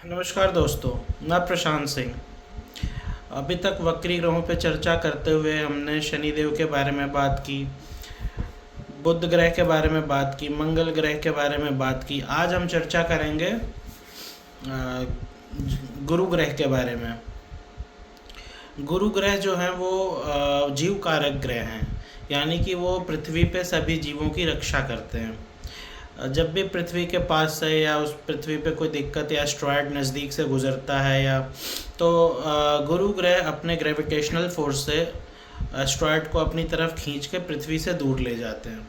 नमस्कार दोस्तों, मैं प्रशांत सिंह। अभी तक वक्री ग्रहों पर चर्चा करते हुए हमने शनिदेव के बारे में बात की, बुध ग्रह के बारे में बात की, मंगल ग्रह के बारे में बात की। आज हम चर्चा करेंगे गुरु ग्रह के बारे में। गुरु ग्रह जो हैं वो जीव कारक ग्रह हैं, यानी कि वो पृथ्वी पे सभी जीवों की रक्षा करते हैं। जब भी पृथ्वी के पास से या उस पृथ्वी पे कोई दिक्कत या एस्ट्रॉयड नज़दीक से गुजरता है या तो गुरु ग्रह अपने ग्रेविटेशनल फोर्स से एस्ट्रॉयड को अपनी तरफ खींच के पृथ्वी से दूर ले जाते हैं।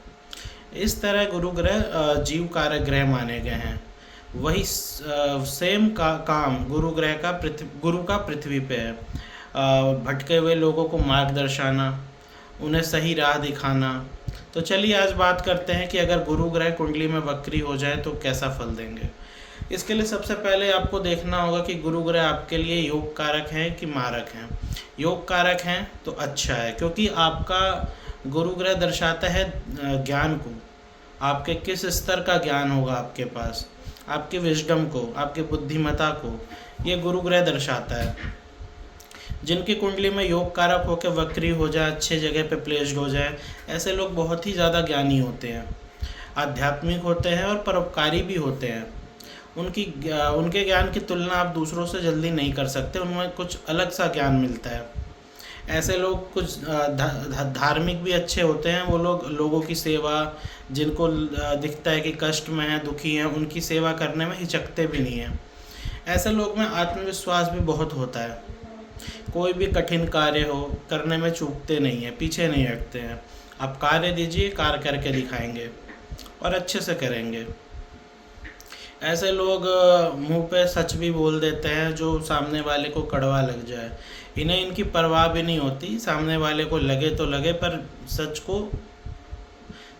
इस तरह गुरु ग्रह जीव कारक ग्रह माने गए हैं। वही सेम काम गुरु का पृथ्वी पे है। भटके हुए लोगों को मार्ग दर्शाना, उन्हें सही राह दिखाना। तो चलिए आज बात करते हैं कि अगर गुरु ग्रह कुंडली में वक्री हो जाए तो कैसा फल देंगे। इसके लिए सबसे पहले आपको देखना होगा कि गुरु ग्रह आपके लिए योग कारक हैं कि मारक हैं। योग कारक हैं तो अच्छा है, क्योंकि आपका गुरु ग्रह दर्शाता है ज्ञान को। आपके किस स्तर का ज्ञान होगा आपके पास, आपके विजडम को, आपके बुद्धिमत्ता को, ये गुरु ग्रह दर्शाता है। जिनकी कुंडली में योग कारक होकर वक्री हो जाए, अच्छे जगह पे प्लेस्ड हो जाए, ऐसे लोग बहुत ही ज़्यादा ज्ञानी होते हैं, आध्यात्मिक होते हैं और परोपकारी भी होते हैं। उनके ज्ञान की तुलना आप दूसरों से जल्दी नहीं कर सकते, उनमें कुछ अलग सा ज्ञान मिलता है। ऐसे लोग कुछ धार्मिक भी अच्छे होते हैं। वो लोग लोगों की सेवा, जिनको दिखता है कि कष्ट में हैं, दुखी हैं, उनकी सेवा करने में हिचकते भी नहीं हैं। ऐसे लोग में आत्मविश्वास भी बहुत होता है। कोई भी कठिन कार्य हो करने में चूकते नहीं हैं, पीछे नहीं हटते हैं। आप कार्य दीजिए, कार्य करके दिखाएंगे और अच्छे से करेंगे। ऐसे लोग मुंह पे सच भी बोल देते हैं जो सामने वाले को कड़वा लग जाए। इन्हें इनकी परवाह भी नहीं होती, सामने वाले को लगे तो लगे, पर सच को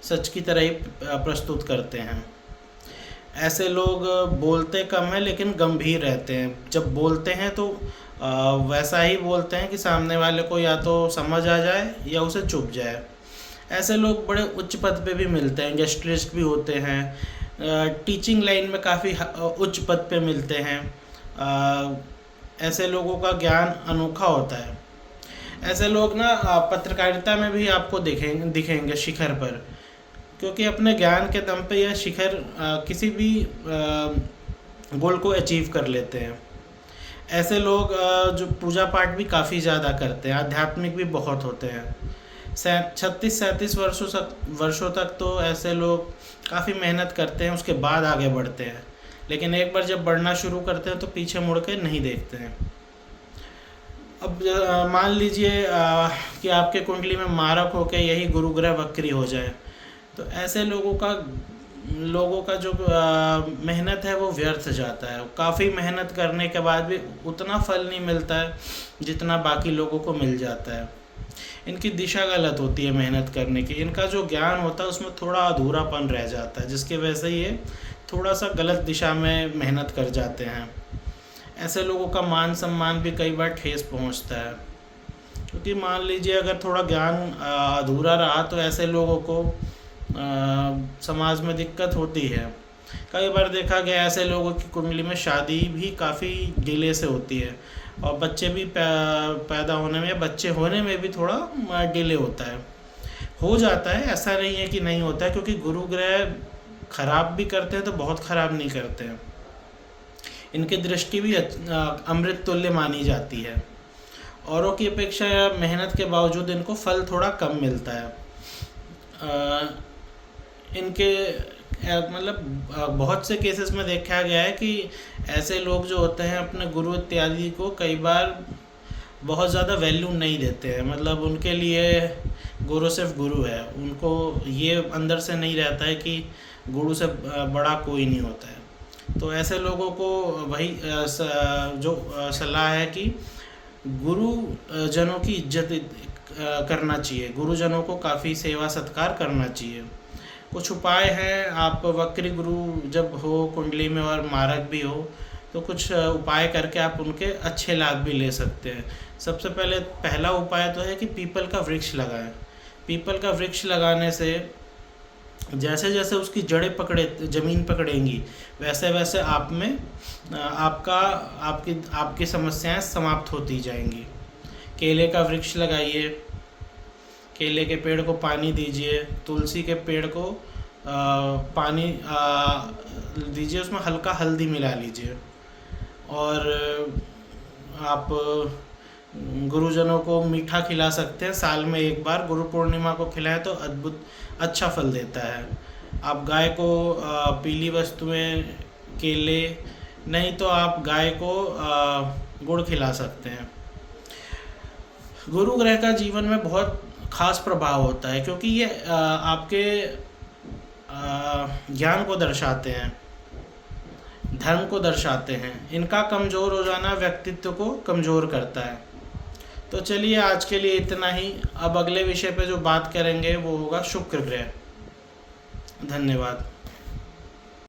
सच की तरह ही प्रस्तुत करते हैं। ऐसे लोग बोलते कम है लेकिन गंभीर रहते हैं। जब बोलते हैं तो वैसा ही बोलते हैं कि सामने वाले को या तो समझ आ जाए या उसे चुभ जाए। ऐसे लोग बड़े उच्च पद पे भी मिलते हैं, गेस्ट्रिस्ट भी होते हैं, टीचिंग लाइन में काफ़ी उच्च पद पे मिलते हैं। ऐसे लोगों का ज्ञान अनोखा होता है। ऐसे लोग ना पत्रकारिता में भी आपको दिखेंगे शिखर पर, क्योंकि अपने ज्ञान के दम पे यह शिखर किसी भी गोल को अचीव कर लेते हैं। ऐसे लोग जो पूजा पाठ भी काफ़ी ज़्यादा करते हैं, आध्यात्मिक भी बहुत होते हैं। 36-37 वर्षों तक तो ऐसे लोग काफ़ी मेहनत करते हैं, उसके बाद आगे बढ़ते हैं। लेकिन एक बार जब बढ़ना शुरू करते हैं तो पीछे मुड़ के नहीं देखते हैं। अब मान लीजिए कि आपके कुंडली में मारक होकर यही गुरु ग्रह वक्री हो जाए, तो ऐसे लोगों का जो मेहनत है वो व्यर्थ जाता है। काफ़ी मेहनत करने के बाद भी उतना फल नहीं मिलता है जितना बाकी लोगों को मिल जाता है। इनकी दिशा गलत होती है मेहनत करने की। इनका जो ज्ञान होता है उसमें थोड़ा अधूरापन रह जाता है, जिसकी वजह से ये थोड़ा सा गलत दिशा में मेहनत कर जाते हैं। ऐसे लोगों का मान सम्मान भी कई बार ठेस पहुंचता है, क्योंकि मान लीजिए अगर थोड़ा ज्ञान अधूरा रहा तो ऐसे लोगों को समाज में दिक्कत होती है। कई बार देखा गया ऐसे लोगों की कुंडली में शादी भी काफ़ी डिले से होती है, और बच्चे भी पैदा होने में, बच्चे होने में भी थोड़ा डिले होता है। हो जाता है, ऐसा नहीं है कि नहीं होता है, क्योंकि गुरु ग्रह खराब भी करते हैं तो बहुत खराब नहीं करते हैं। इनकी दृष्टि भी अमृत तुल्य मानी जाती है। औरों की अपेक्षा मेहनत के बावजूद इनको फल थोड़ा कम मिलता है। इनके बहुत से केसेस में देखा गया है कि ऐसे लोग जो होते हैं अपने गुरु इत्यादि को कई बार बहुत ज़्यादा वैल्यू नहीं देते हैं। मतलब उनके लिए गुरु सिर्फ गुरु है, उनको ये अंदर से नहीं रहता है कि गुरु से बड़ा कोई नहीं होता है। तो ऐसे लोगों को वही जो सलाह है कि गुरु जनों की इज्जत करना चाहिए, गुरुजनों को काफ़ी सेवा सत्कार करना चाहिए। कुछ उपाय हैं। आप वक्री गुरु जब हो कुंडली में और मारक भी हो तो कुछ उपाय करके आप उनके अच्छे लाभ भी ले सकते हैं। सबसे पहला उपाय तो है कि पीपल का वृक्ष लगाएं। पीपल का वृक्ष लगाने से जैसे जैसे उसकी जड़ें ज़मीन पकड़ेंगी, वैसे वैसे आप में आपकी समस्याएं समाप्त होती जाएंगी। केले का वृक्ष लगाइए, केले के पेड़ को पानी दीजिए, तुलसी के पेड़ को पानी दीजिए, उसमें हल्का हल्दी मिला लीजिए। और आप गुरुजनों को मीठा खिला सकते हैं, साल में एक बार गुरु पूर्णिमा को खिलाएं तो अद्भुत अच्छा फल देता है। आप गाय को पीली वस्तुएं, केले, नहीं तो आप गाय को गुड़ खिला सकते हैं। गुरु ग्रह का जीवन में बहुत खास प्रभाव होता है, क्योंकि ये आपके ज्ञान को दर्शाते हैं, धर्म को दर्शाते हैं। इनका कमज़ोर हो जाना व्यक्तित्व को कमज़ोर करता है। तो चलिए आज के लिए इतना ही। अब अगले विषय पे जो बात करेंगे वो होगा शुक्र ग्रह। धन्यवाद।